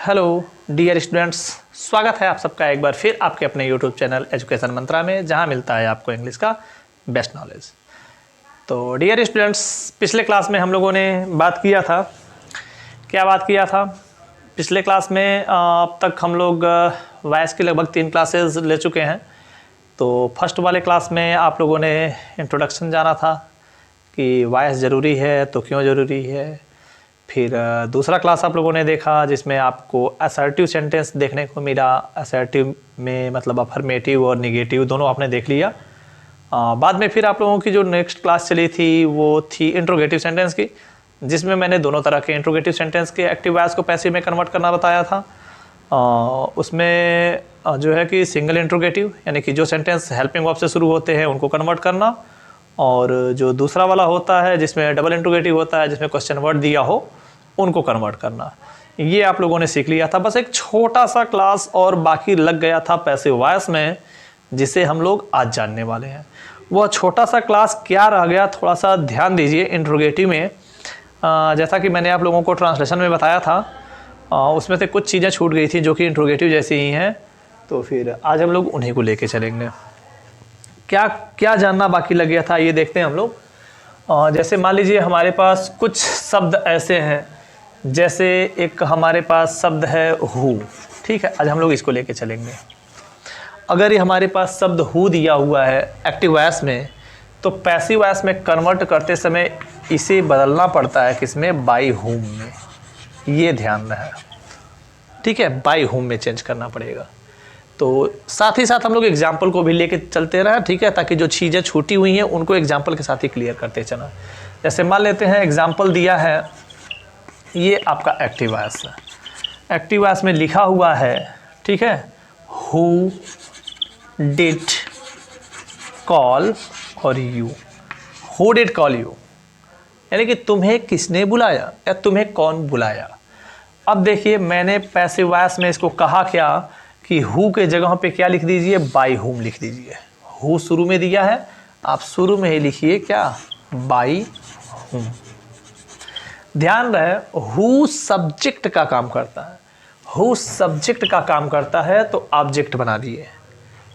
Hello dear students, स्वागत है आप सबका एक बार फिर आपके अपने यूट्यूब चैनल एजुकेशन मंत्रा में, जहां मिलता है आपको इंग्लिश का बेस्ट नॉलेज। तो डियर स्टूडेंट्स, पिछले क्लास में हम लोगों ने बात किया था, क्या बात किया था पिछले क्लास में? अब तक हम लोग वॉइस की लगभग 3 क्लासेस ले चुके हैं। तो फर्स्ट वाले क्लास में आप लोगों ने इंट्रोडक्शन जाना था कि वॉइस ज़रूरी है तो क्यों ज़रूरी है। फिर दूसरा क्लास आप लोगों ने देखा जिसमें आपको असर्टिव सेंटेंस देखने को मिला। असर्टिव में मतलब अफर्मेटिव और निगेटिव दोनों आपने देख लिया। बाद में फिर आप लोगों की जो नेक्स्ट क्लास चली थी वो थी इंट्रोगेटिव सेंटेंस की, जिसमें मैंने दोनों तरह के इंट्रोगेटिव सेंटेंस के एक्टिव वॉइस को पैसिव में कन्वर्ट करना बताया था। उसमें जो है कि सिंगल इंट्रोगेटिव यानी कि जो सेंटेंस हेल्पिंग वर्ब से शुरू होते हैं उनको कन्वर्ट करना, और जो दूसरा वाला होता है जिसमें डबल इंट्रोगेटिव होता है, जिसमें क्वेश्चन वर्ड दिया हो, उनको कन्वर्ट करना। ये आप लोगों ने सीख लिया था। बस एक छोटा सा क्लास और बाकी लग गया था पैसिव वॉइस में, जिसे हम लोग आज जानने वाले हैं। वह छोटा सा क्लास क्या रह गया, थोड़ा सा ध्यान दीजिए। इंट्रोगेटिव में जैसा कि मैंने आप लोगों को ट्रांसलेशन में बताया था, उसमें से कुछ चीज़ें छूट गई थी जो कि इंट्रोगेटिव जैसी ही हैं। तो फिर आज हम लोग उन्हीं को लेके चलेंगे। क्या क्या जानना बाकी लग गया था ये देखते हैं हम लोग। जैसे मान लीजिए हमारे पास कुछ शब्द ऐसे हैं, जैसे एक हमारे पास शब्द है हु, ठीक है। आज हम लोग इसको लेके चलेंगे। अगर ये हमारे पास शब्द हु दिया हुआ है एक्टिव वॉइस में, तो पैसिव वॉइस में कन्वर्ट करते समय इसे बदलना पड़ता है किसमें? बाय हुम में। ये ध्यान रहे, ठीक है, बाय हुम में चेंज करना पड़ेगा। तो साथ ही साथ हम लोग एग्जाम्पल को भी लेके चलते रहें, ठीक है, ताकि जो चीज़ें छूटी हुई हैं उनको एग्जाम्पल के साथ ही क्लियर करते चला। जैसे मान लेते हैं एग्जाम्पल दिया है, ये आपका एक्टिव वॉइस है। एक्टिव वॉइस में लिखा हुआ है, ठीक है, हु डिड कॉल और you. Who did call you यानी कि तुम्हें किसने बुलाया या तुम्हें कौन बुलाया। अब देखिए मैंने पैसिव वॉइस में इसको कहा क्या कि हु के जगह पे क्या लिख दीजिए? बाय हुम लिख दीजिए। हु शुरू में दिया है, आप शुरू में ही लिखिए क्या? By whom. ध्यान रहे, हु सब्जेक्ट का काम करता है। हु सब्जेक्ट का काम करता है तो ऑब्जेक्ट बना दिए।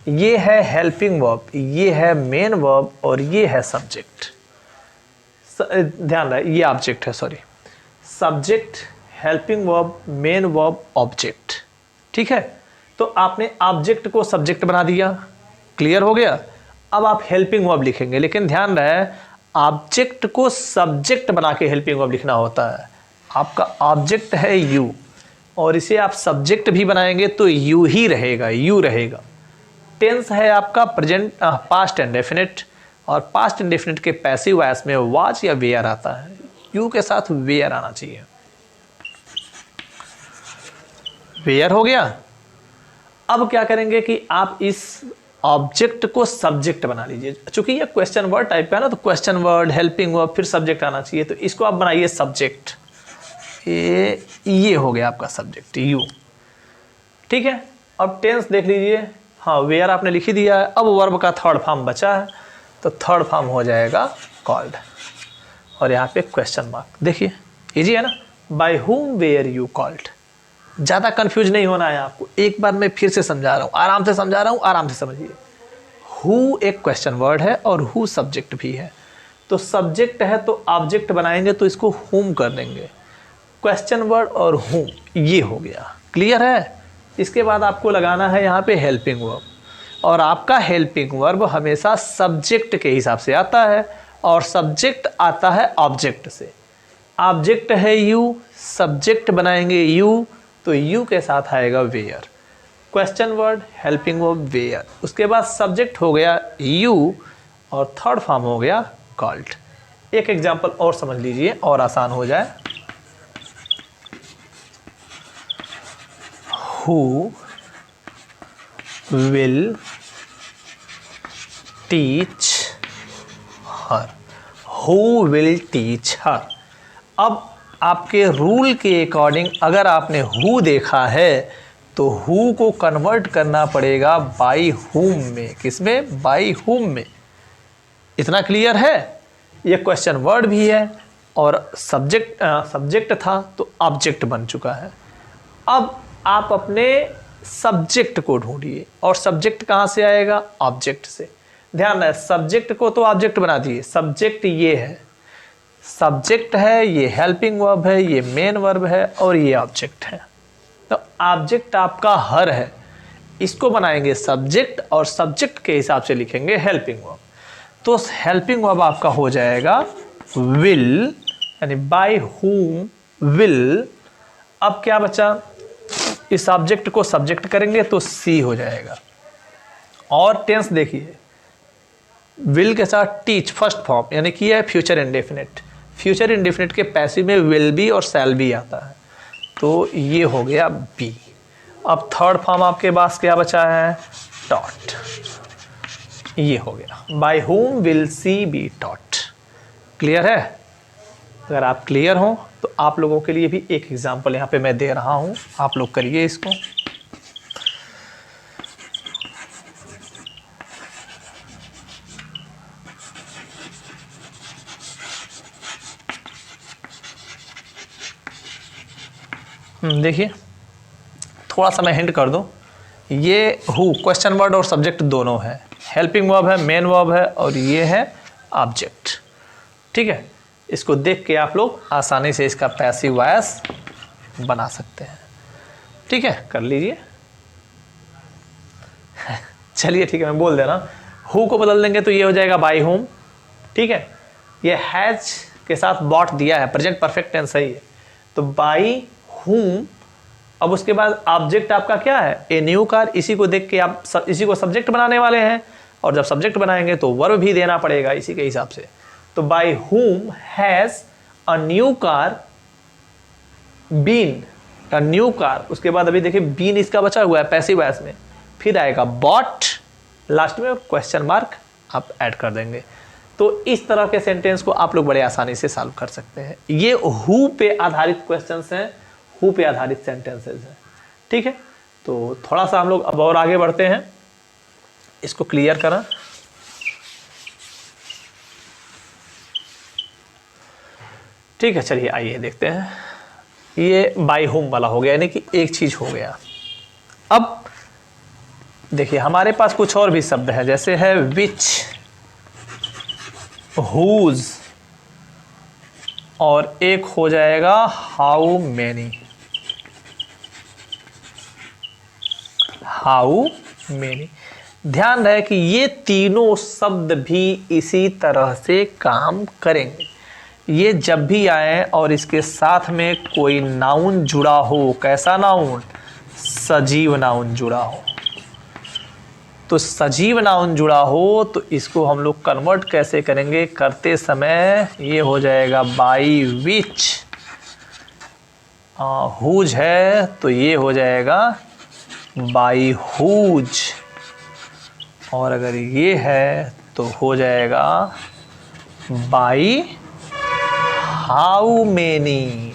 ये है हेल्पिंग वर्ब, ये है मेन वर्ब और ये है सब्जेक्ट। ध्यान रहे, ये ऑब्जेक्ट है, sorry, subject, helping verb, main verb, object, ठीक है। तो आपने ऑब्जेक्ट को सब्जेक्ट बना दिया, क्लियर हो गया। अब आप हेल्पिंग वर्ब लिखेंगे, लेकिन ध्यान रहे ऑब्जेक्ट को सब्जेक्ट बना के हेल्पिंग वर्ब लिखना होता है। आपका ऑब्जेक्ट है यू और इसे आप सब्जेक्ट भी बनाएंगे तो यू ही रहेगा, यू रहेगा। टेंस है आपका प्रेजेंट, पास्ट इंडेफिनिट, और पास्ट इंडेफिनिट के पैसिव वॉइस में वाज या वेयर आता है। यू के साथ वेयर आना चाहिए। वेयर हो गया। अब क्या करेंगे कि आप इस ऑब्जेक्ट को सब्जेक्ट बना लीजिए। चूंकि ये क्वेश्चन वर्ड टाइप का है ना, तो क्वेश्चन वर्ड, हेल्पिंग वर्ब, फिर सब्जेक्ट आना चाहिए। तो इसको आप बनाइए सब्जेक्ट। ये हो गया आपका सब्जेक्ट यू, ठीक है। अब टेंस देख लीजिए, हाँ वेयर आपने लिख ही दिया है। अब वर्ब का थर्ड फॉर्म बचा है, तो थर्ड फॉर्म हो जाएगा कॉल्ड, और यहाँ पे क्वेश्चन मार्क। देखिए इजी है ना, by whom were you called. ज़्यादा कंफ्यूज नहीं होना है आपको, एक बार मैं फिर से समझा रहा हूँ, आराम से समझा रहा हूँ, आराम से समझिए। हु एक क्वेश्चन वर्ड है और हु सब्जेक्ट भी है। तो सब्जेक्ट है तो ऑब्जेक्ट बनाएंगे तो इसको हुम कर देंगे। क्वेश्चन वर्ड और हुम, ये हो गया, क्लियर है। इसके बाद आपको लगाना है यहाँ पे हेल्पिंग वर्ब, और आपका हेल्पिंग वर्ब हमेशा सब्जेक्ट के हिसाब से आता है, और सब्जेक्ट आता है ऑब्जेक्ट से। ऑब्जेक्ट है यू, सब्जेक्ट बनाएंगे यू, तो यू के साथ आएगा where. Question word, helping verb, where. उसके बाद सब्जेक्ट हो गया यू और थर्ड फॉर्म हो गया कॉल्ड। एक एग्जांपल और समझ लीजिए और आसान हो जाए। Who will teach her. Who will teach हर। अब आपके रूल के अकॉर्डिंग अगर आपने हु देखा है तो हु को कन्वर्ट करना पड़ेगा बाय हुम में। किसमें? बाय हुम में। इतना क्लियर है। ये क्वेश्चन वर्ड भी है और सब्जेक्ट था तो ऑब्जेक्ट बन चुका है। अब आप अपने सब्जेक्ट को ढूंढिए, और सब्जेक्ट कहाँ से आएगा? ऑब्जेक्ट से। ध्यान रहे, सब्जेक्ट को तो ऑब्जेक्ट बना दिए। सब्जेक्ट ये है, सब्जेक्ट है, ये हेल्पिंग वर्ब है, ये मेन वर्ब है, और ये ऑब्जेक्ट है। तो ऑब्जेक्ट आपका हर है, इसको बनाएंगे सब्जेक्ट, और सब्जेक्ट के हिसाब से लिखेंगे हेल्पिंग वर्ब। तो हेल्पिंग वर्ब आपका हो जाएगा विल, यानी बाय हुम विल। अब क्या बचा? इस ऑब्जेक्ट को सब्जेक्ट करेंगे तो सी हो जाएगा। और टेंस देखिए, विल के साथ टीच फर्स्ट फॉर्म, यानी कि है फ्यूचर इंडेफिनिट। फ्यूचर इंडेफिनिट के पैसिव में विल बी और शैल बी आता है, तो ये हो गया बी। अब थर्ड फॉर्म आपके पास क्या बचा है? टॉट। ये हो गया, by whom will see be taught. Clear है? अगर आप क्लियर हो तो आप लोगों के लिए भी एक एग्जांपल यहाँ पे मैं दे रहा हूँ, आप लोग करिए इसको। देखिए, थोड़ा सा मैं हिंट कर दूं, ये हु क्वेश्चन वर्ड और सब्जेक्ट दोनों है, हेल्पिंग वर्ब है, मेन वर्ब है, और ये है ऑब्जेक्ट। ठीक है, इसको देख के आप लोग आसानी से इसका पैसिव वॉइस बना सकते हैं। ठीक है, कर लीजिए। चलिए ठीक है, मैं बोल दे रहा हूँ। हु को बदल देंगे तो ये हो जाएगा बाय होम। ठीक है, ये हैज के साथ बॉट दिया है, प्रेजेंट परफेक्ट टेंस सही है, तो बाय हुम। अब उसके बाद ऑब्जेक्ट आपका क्या है? A new car. इसी को देख के आप इसी को सब्जेक्ट बनाने वाले हैं, और जब सब्जेक्ट बनाएंगे तो वर्ब भी देना पड़ेगा इसी के हिसाब से। तो by whom has a new car been, a new car. उसके बाद अभी देखिए बीन इसका बचा हुआ है पैसिव वॉइस में, फिर आएगा बॉट, लास्ट में क्वेश्चन मार्क आप ऐड कर देंगे। तो इस तरह के सेंटेंस को आप लोग बड़े आसानी से सॉल्व कर सकते हैं। ये हु पे आधारित क्वेश्चंस हैं, हु पे आधारित सेंटेंसेस हैं। ठीक है, तो थोड़ा सा हम लोग अब और आगे बढ़ते हैं, इसको क्लियर करें। ठीक है, चलिए आइए देखते हैं। ये बाय होम वाला हो गया, यानी कि एक चीज हो गया। अब देखिए हमारे पास कुछ और भी शब्द है, जैसे है विच, हुज, और एक हो जाएगा हाउ मेनी। हाउ मेनी, ध्यान रहे कि ये तीनों शब्द भी इसी तरह से काम करेंगे। ये जब भी आए और इसके साथ में कोई नाउन जुड़ा हो, कैसा नाउन? सजीव नाउन जुड़ा हो। तो सजीव नाउन जुड़ा हो तो इसको हम लोग कन्वर्ट कैसे करेंगे? करते समय ये हो जाएगा बाई विच। हुज है तो ये हो जाएगा बाई हुज, और अगर ये है तो हो जाएगा बाई हाउ मेनी।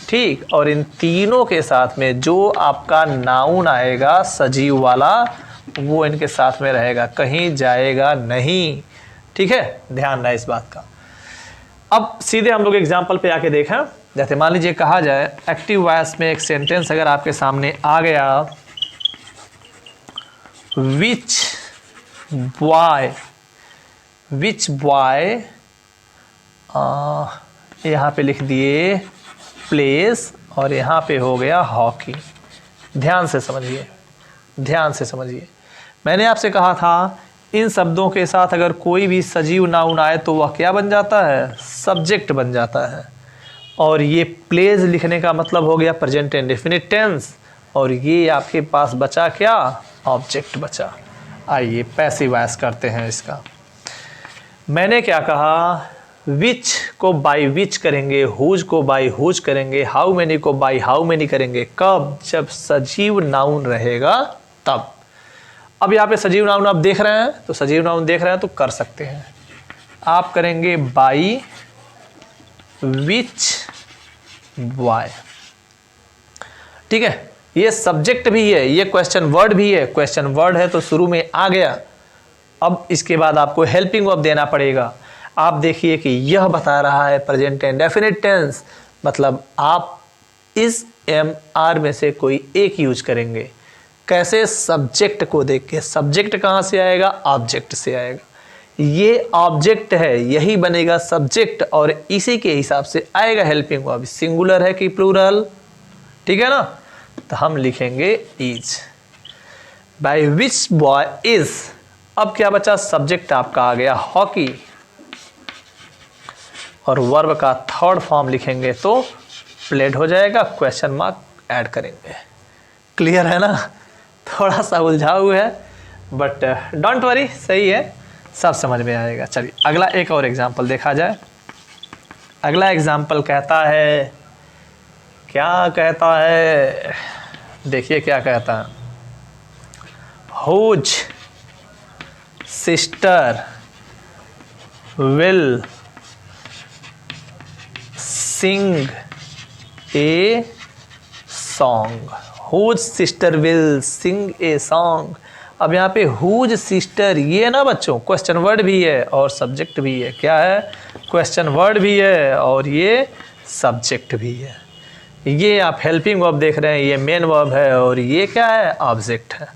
ठीक, और इन तीनों के साथ में जो आपका नाउन आएगा सजीव वाला, वो इनके साथ में रहेगा, कहीं जाएगा नहीं। ठीक है, ध्यान रहे इस बात का। अब सीधे हम लोग एग्जाम्पल पे आके देखें। जैसे मान लीजिए कहा जाए एक्टिव वॉइस में एक सेंटेंस अगर आपके सामने आ गया, विच बॉय, विच बॉय, यहाँ पे लिख दिए प्लेस, और यहाँ पे हो गया हॉकी। ध्यान से समझिए, ध्यान से समझिए। मैंने आपसे कहा था इन शब्दों के साथ अगर कोई भी सजीव नाउन आए तो वह क्या बन जाता है? सब्जेक्ट बन जाता है। और ये प्लेज लिखने का मतलब हो गया प्रेजेंट इंडेफिनिट टेंस, और ये आपके पास बचा क्या? ऑब्जेक्ट बचा। आइए पैसिव वॉइस करते हैं इसका। मैंने क्या कहा? विच को बाय विच करेंगे, हुज को बाय हुज करेंगे, हाउ मेनी को बाय हाउ मेनी करेंगे। कब? जब सजीव नाउन रहेगा तब। अब यहाँ पे सजीव नाउन आप देख रहे हैं, तो सजीव नाउन देख रहे हैं तो कर सकते हैं। आप करेंगे बाय विच बॉय। ठीक है, ये सब्जेक्ट भी है, ये क्वेश्चन वर्ड भी है। क्वेश्चन वर्ड है तो शुरू में आ गया। अब इसके बाद आपको हेल्पिंग वर्ब देना पड़ेगा। आप देखिए कि यह बता रहा है प्रेजेंट इंडेफिनिट टेंस, मतलब आप इस MR में से कोई एक यूज करेंगे। कैसे? सब्जेक्ट को देख के। सब्जेक्ट कहाँ से आएगा? ऑब्जेक्ट से आएगा। ये ऑब्जेक्ट है, यही बनेगा सब्जेक्ट, और इसी के हिसाब से आएगा हेल्पिंग वर्ब। सिंगुलर है कि प्लूरल? ठीक है ना? तो हम लिखेंगे is. By which boy is. अब क्या बचा? सब्जेक्ट आपका आ गया हॉकी, और वर्ब का थर्ड फॉर्म लिखेंगे तो प्लेड हो जाएगा, क्वेश्चन मार्क ऐड करेंगे। क्लियर है ना? थोड़ा सा उलझा हुआ है, बट डोंट वरी, सही है, सब समझ में आएगा। चलिए अगला एक और एग्जाम्पल देखा जाए। अगला एग्जाम्पल कहता है, क्या कहता है? देखिए क्या कहता है। Whose sister will sing a song. Whose sister will sing a song. अब यहाँ पे हुज सिस्टर, ये ना बच्चों क्वेश्चन वर्ड भी है और सब्जेक्ट भी है। क्या है? क्वेश्चन वर्ड भी है और ये सब्जेक्ट भी है। ये आप हेल्पिंग वर्ब देख रहे हैं, ये मेन वर्ब है, और ये क्या है? ऑब्जेक्ट है।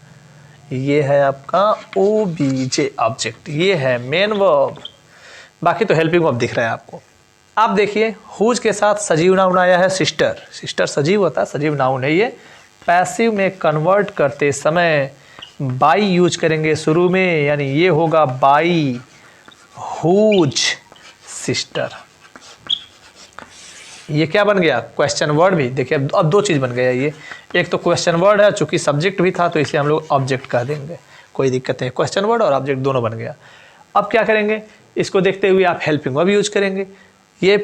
ये है आपका OBJ ऑब्जेक्ट, ये है मेन वर्ब। बाकी तो हेल्पिंग वर्ब दिख रहा है आपको। आप देखिए हुज के साथ सजीव नाउन आया है सिस्टर। सिस्टर सजीव होता है, सजीव नाउन है ये। पैसिव में कन्वर्ट करते समय बाई यूज करेंगे शुरू में, यानी ये होगा बाई हुज सिस्टर। ये क्या बन गया? क्वेश्चन वर्ड भी। देखिए अब दो चीज़ बन गया ये। एक तो क्वेश्चन वर्ड है, चूंकि सब्जेक्ट भी था तो इसे हम लोग ऑब्जेक्ट कह देंगे, कोई दिक्कत नहीं। क्वेश्चन वर्ड और ऑब्जेक्ट दोनों बन गया। अब क्या करेंगे? इसको देखते हुए आप हेल्पिंग वर्ब यूज करेंगे। ये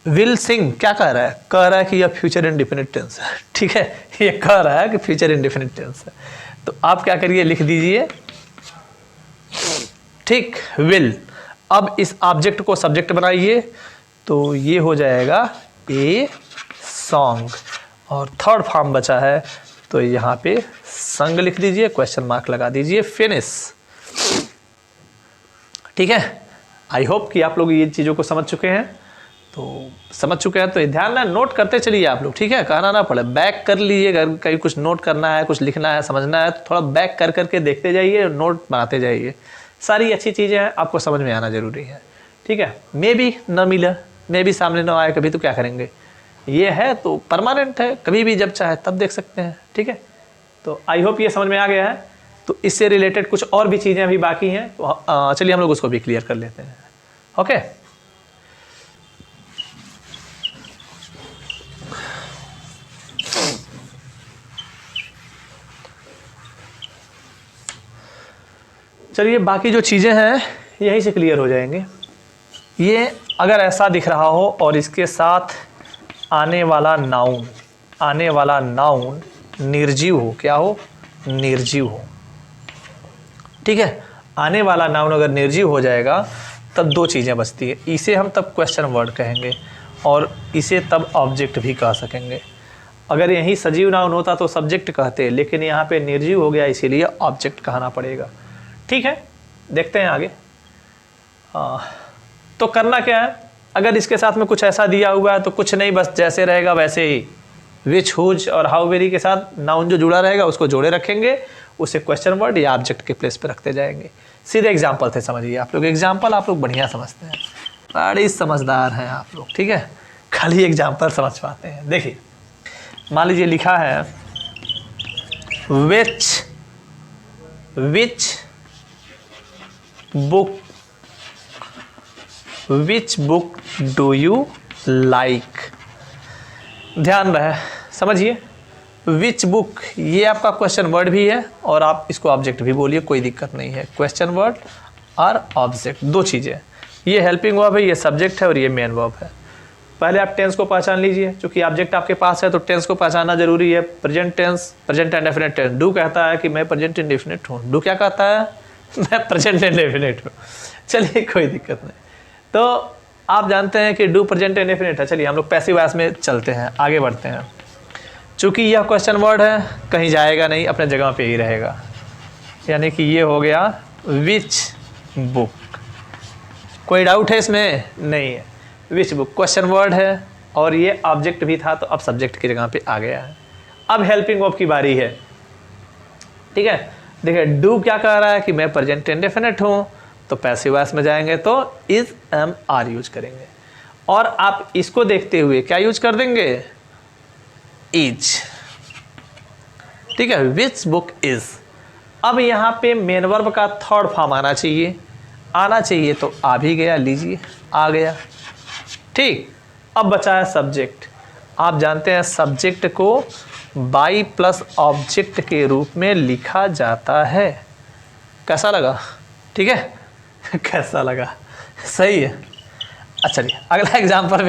विल सिंग क्या कह रहा है? कह रहा है कि यह फ्यूचर इंडेफिनिट टेंस है। ठीक है, ये कह रहा है कि फ्यूचर इंडेफिनिट टेंस है। तो आप क्या करिए? लिख दीजिए, ठीक, विल। अब इस ऑब्जेक्ट को सब्जेक्ट बनाइए, तो ये हो जाएगा ए सॉन्ग, और थर्ड फॉर्म बचा है तो यहाँ पे संग लिख दीजिए, क्वेश्चन मार्क लगा दीजिए, फिनिश। ठीक है, आई होप कि आप लोग ये चीज़ों को समझ चुके हैं। तो समझ चुके हैं तो ध्यान ना नोट करते चलिए आप लोग। ठीक है, कहना ना पड़े, बैक कर लीजिए। अगर कहीं कुछ नोट करना है, कुछ लिखना है, समझना है, तो थोड़ा बैक कर करके देखते जाइए, नोट बनाते जाइए। सारी अच्छी चीज़ें हैं, आपको समझ में आना जरूरी है। ठीक है, मे भी न मिला, मे भी सामने न आए कभी, तो क्या करेंगे? ये है तो परमानेंट है, कभी भी जब चाहे तब देख सकते हैं। ठीक है, तो आई होप ये समझ में आ गया है। तो इससे रिलेटेड कुछ और भी चीज़ें अभी बाकी हैं, तो चलिए हम लोग उसको भी क्लियर कर लेते हैं। ओके, चलिए बाकी जो चीज़ें हैं यहीं से क्लियर हो जाएंगे। ये अगर ऐसा दिख रहा हो और इसके साथ आने वाला नाउन निर्जीव हो, क्या हो? निर्जीव हो। ठीक है, आने वाला नाउन अगर निर्जीव हो जाएगा तब दो चीज़ें बचती है। इसे हम तब क्वेश्चन वर्ड कहेंगे और इसे तब ऑब्जेक्ट भी कह सकेंगे। अगर यही सजीव नाउन होता तो सब्जेक्ट कहते, लेकिन यहाँ पे निर्जीव हो गया इसीलिए ऑब्जेक्ट कहना पड़ेगा। ठीक है, देखते हैं आगे। तो करना क्या है? अगर इसके साथ में कुछ ऐसा दिया हुआ है तो कुछ नहीं, बस जैसे रहेगा वैसे ही विच, हुज और हाउ वेरी के साथ नाउन जो जुड़ा रहेगा उसको जोड़े रखेंगे, उसे क्वेश्चन वर्ड या ऑब्जेक्ट के प्लेस पे रखते जाएंगे। सीधे एग्जाम्पल थे, समझिए आप लोग। एग्जाम्पल आप लोग बढ़िया समझते हैं, बड़ी समझदार हैं आप लोग। ठीक है, खाली एग्जाम्पल समझ पाते हैं। देखिए मान लीजिए लिखा है which book do you like. ध्यान रहे, समझिए, विच बुक ये आपका क्वेश्चन वर्ड भी है और आप इसको ऑब्जेक्ट भी बोलिए, कोई दिक्कत नहीं है। क्वेश्चन वर्ड और ऑब्जेक्ट दो चीज़ें, ये हेल्पिंग वर्ब है, ये सब्जेक्ट है और ये मेन वर्ब है। पहले आप टेंस को पहचान लीजिए, क्योंकि ऑब्जेक्ट आपके पास है तो टेंस को पहचानना जरूरी है। Present tense, present indefinite tense. Do कहता है कि मैं प्रेजेंट इंडेफिनिट हूँ, डू क्या कहता है? मैं प्रेजेंट इंडेफिनिट हूँ। चलिए कोई दिक्कत नहीं। तो आप जानते हैं कि डू प्रेजेंट इंडेफिनिट है। चलिए हम लोग पैसिव वॉइस में चलते हैं, आगे बढ़ते हैं। चूँकि यह क्वेश्चन वर्ड है, कहीं जाएगा नहीं, अपने जगह पे ही रहेगा। यानी कि ये हो गया विच बुक। कोई डाउट है इसमें? नहीं है। विच बुक क्वेश्चन वर्ड है, और ये ऑब्जेक्ट भी था तो अब सब्जेक्ट की जगह पे आ गया है। अब हेल्पिंग वर्ब की बारी है, ठीक है। देखिए डू क्या कह रहा है कि मैं प्रेजेंट इंडेफिनिट हूँ, तो पैसिव वॉइस में जाएंगे तो इज एम आर यूज करेंगे, और आप इसको देखते हुए क्या यूज कर देंगे, इज, ठीक है। Which book is. अब यहाँ पे मेन वर्ब का थर्ड फॉर्म आना चाहिए तो आ भी गया, लीजिए आ गया, ठीक। अब बचा है सब्जेक्ट। आप जानते हैं सब्जेक्ट को बाई प्लस ऑब्जेक्ट के रूप में लिखा जाता है। कैसा लगा, ठीक है कैसा लगा, सही है। अच्छा चलिए अगला एग्जाम्पल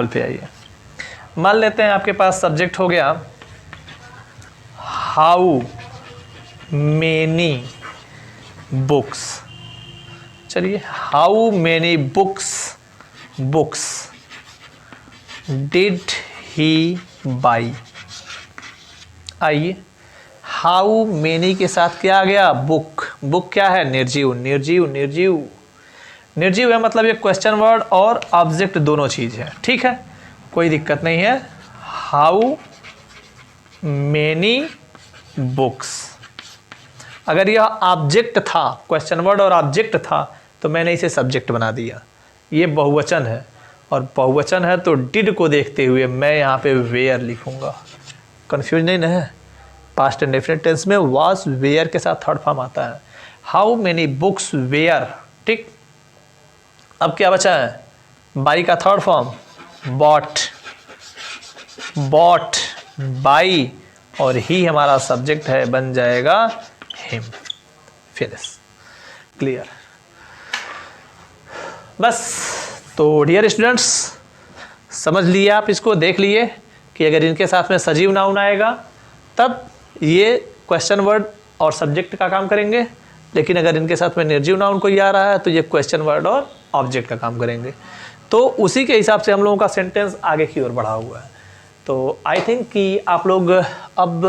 पे आइए। मान लेते हैं आपके पास सब्जेक्ट हो गया हाउ मेनी बुक्स। चलिए how many books did he by. आइए हाउ मेनी के साथ क्या आ गया, बुक क्या है, निर्जीव है, मतलब ये क्वेश्चन वर्ड और ऑब्जेक्ट दोनों चीज है, ठीक है, कोई दिक्कत नहीं है। हाउ मेनी बुक्स, अगर यह ऑब्जेक्ट था, क्वेश्चन वर्ड और ऑब्जेक्ट था, तो मैंने इसे सब्जेक्ट बना दिया। ये बहुवचन है, और बहुवचन है तो डिड को देखते हुए मैं यहाँ पे वेयर लिखूंगा। कंफ्यूज नहीं ना है, पास्ट इंडेफिनिट टेंस में वाज वेयर के साथ थर्ड फॉर्म आता है। हाउ मेनी बुक्स वेयर, ठीक। अब क्या बचा है, बाई का थर्ड फॉर्म बॉट बाई, और ही हमारा सब्जेक्ट है, बन जाएगा हिम। Finish, clear. बस तो डियर स्टूडेंट्स समझ लिए आप, इसको देख लिए कि अगर इनके साथ में सजीव नाउन आएगा तब ये क्वेश्चन वर्ड और सब्जेक्ट का काम करेंगे, लेकिन अगर इनके साथ में निर्जीव नाउन कोई आ रहा है तो ये क्वेश्चन वर्ड और ऑब्जेक्ट का काम करेंगे। तो उसी के हिसाब से हम लोगों का सेंटेंस आगे की ओर बढ़ा हुआ है। तो आई थिंक कि आप लोग अब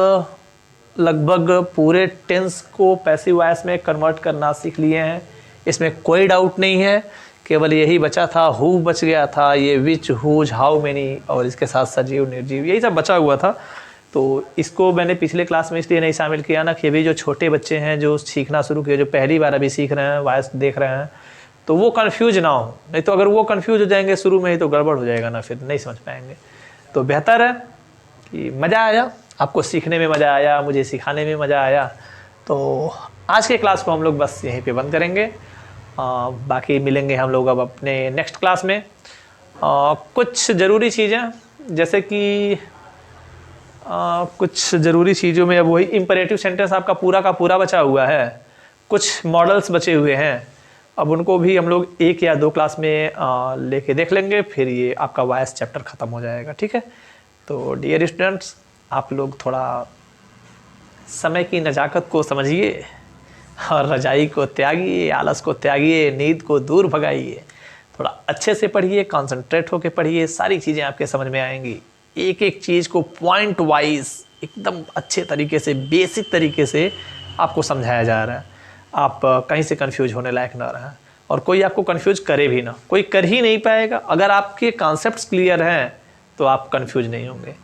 लगभग पूरे टेंस को पैसिव वॉइस में कन्वर्ट करना सीख लिए हैं, इसमें कोई डाउट नहीं है। केवल यही बचा था, हु बच गया था, ये विच, हुज, हाउ मेनी, और इसके साथ सजीव निर्जीव, यही सब बचा हुआ था। तो इसको मैंने पिछले क्लास में इसलिए नहीं शामिल किया ना कि अभी जो छोटे बच्चे हैं जो सीखना शुरू किए, जो पहली बार अभी सीख रहे हैं, वॉइस देख रहे हैं, तो वो कंफ्यूज ना हो। नहीं तो अगर वो कंफ्यूज हो जाएंगे शुरू में ही तो गड़बड़ हो जाएगा ना, फिर नहीं समझ पाएंगे। तो बेहतर है कि मज़ा आया, आपको सीखने में मज़ा आया, मुझे सिखाने में मज़ा आया। तो आज के क्लास को हम लोग बस यहीं पे बंद करेंगे। बाकी मिलेंगे हम लोग अब अपने नेक्स्ट क्लास में। कुछ ज़रूरी चीज़ें, जैसे कि कुछ ज़रूरी चीज़ों में अब वही इम्परेटिव सेंटेंस आपका पूरा का पूरा बचा हुआ है, कुछ मॉडल्स बचे हुए हैं, अब उनको भी हम लोग 1 या 2 क्लास में लेके देख लेंगे, फिर ये आपका वॉइस चैप्टर ख़त्म हो जाएगा, ठीक है। तो डियर स्टूडेंट्स आप लोग थोड़ा समय की नज़ाकत को समझिए और रजाई को त्यागिए, आलस को त्यागिए, नींद को दूर भगाइए, थोड़ा अच्छे से पढ़िए, कंसंट्रेट होकर पढ़िए, सारी चीज़ें आपके समझ में आएंगी। एक एक चीज़ को पॉइंट वाइज एकदम अच्छे तरीके से, बेसिक तरीके से आपको समझाया जा रहा है। आप कहीं से कंफ्यूज होने लायक ना रहें, और कोई आपको कंफ्यूज करे भी ना, कोई कर ही नहीं पाएगा। अगर आपके कॉन्सेप्ट्स क्लियर हैं तो आप कंफ्यूज नहीं होंगे।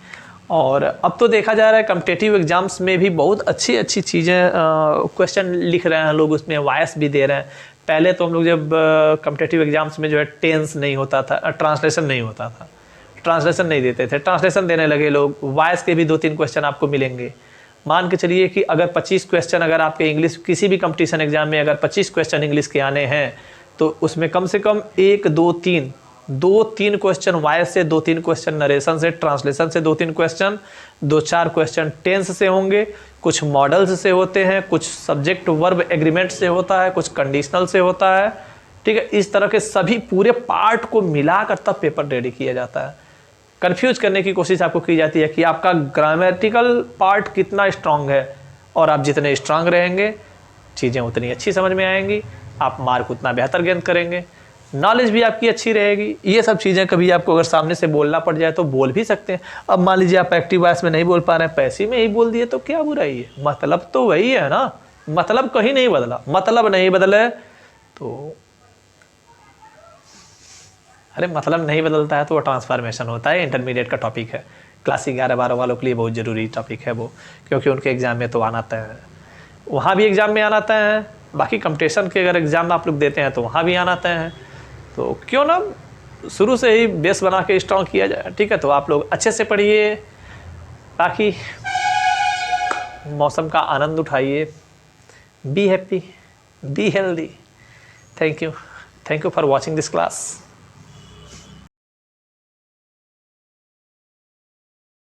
और अब तो देखा जा रहा है कॉम्पिटिटिव एग्जाम्स में भी बहुत अच्छी अच्छी चीज़ें क्वेश्चन लिख रहे हैं लोग, उसमें वॉइस भी दे रहे हैं। पहले तो हम लोग जब कॉम्पिटिटिव एग्जाम्स में जो है टेंस नहीं होता था, ट्रांसलेशन नहीं होता था, ट्रांसलेशन नहीं देते थे, ट्रांसलेशन देने लगे लोग। वॉइस के भी 2-3 क्वेश्चन आपको मिलेंगे। मान के चलिए कि अगर 25 क्वेश्चन अगर आपके इंग्लिश किसी भी कंपटीशन एग्जाम में अगर 25 क्वेश्चन इंग्लिश के आने हैं, तो उसमें कम से कम 1, 2, 3 क्वेश्चन वॉइस से, 2-3 क्वेश्चन नरेशन से, ट्रांसलेशन से 2-3 क्वेश्चन, 2-4 क्वेश्चन टेंस से होंगे, कुछ मॉडल्स से होते हैं, कुछ सब्जेक्ट वर्ब एग्रीमेंट से होता है, कुछ कंडीशनल से होता है, ठीक है। इस तरह के सभी पूरे पार्ट को मिलाकर तब पेपर रेडी किया जाता है। कंफ्यूज करने की कोशिश आपको की जाती है कि आपका ग्रामेटिकल पार्ट कितना स्ट्रांग है, और आप जितने स्ट्रांग रहेंगे चीज़ें उतनी अच्छी समझ में आएंगी, आप मार्क उतना बेहतर गेन करेंगे, नॉलेज भी आपकी अच्छी रहेगी। ये सब चीज़ें कभी आपको अगर सामने से बोलना पड़ जाए तो बोल भी सकते हैं। अब मान लीजिए आप एक्टिव वॉइस में नहीं बोल पा रहे हैं, पैसिव में ही बोल दिए तो क्या बुराई है, मतलब तो वही है ना, मतलब कहीं नहीं बदला, मतलब नहीं बदले तो अरे मतलब नहीं बदलता है तो वो ट्रांसफॉर्मेशन होता है, इंटरमीडिएट का टॉपिक है। क्लास 11-12 वालों के लिए बहुत ज़रूरी टॉपिक है वो, क्योंकि उनके एग्ज़ाम में तो आना आता है, वहाँ भी एग्ज़ाम में आना आता है, बाकी कंपटीशन के अगर एग्ज़ाम आप लोग देते हैं तो वहाँ भी आना आता है। तो क्यों ना शुरू से ही बेस बना के स्ट्रॉन्ग किया जाए, ठीक है। तो आप लोग अच्छे से पढ़िए, ताकि मौसम का आनंद उठाइए। Be happy, be healthy. Thank you for watching this class.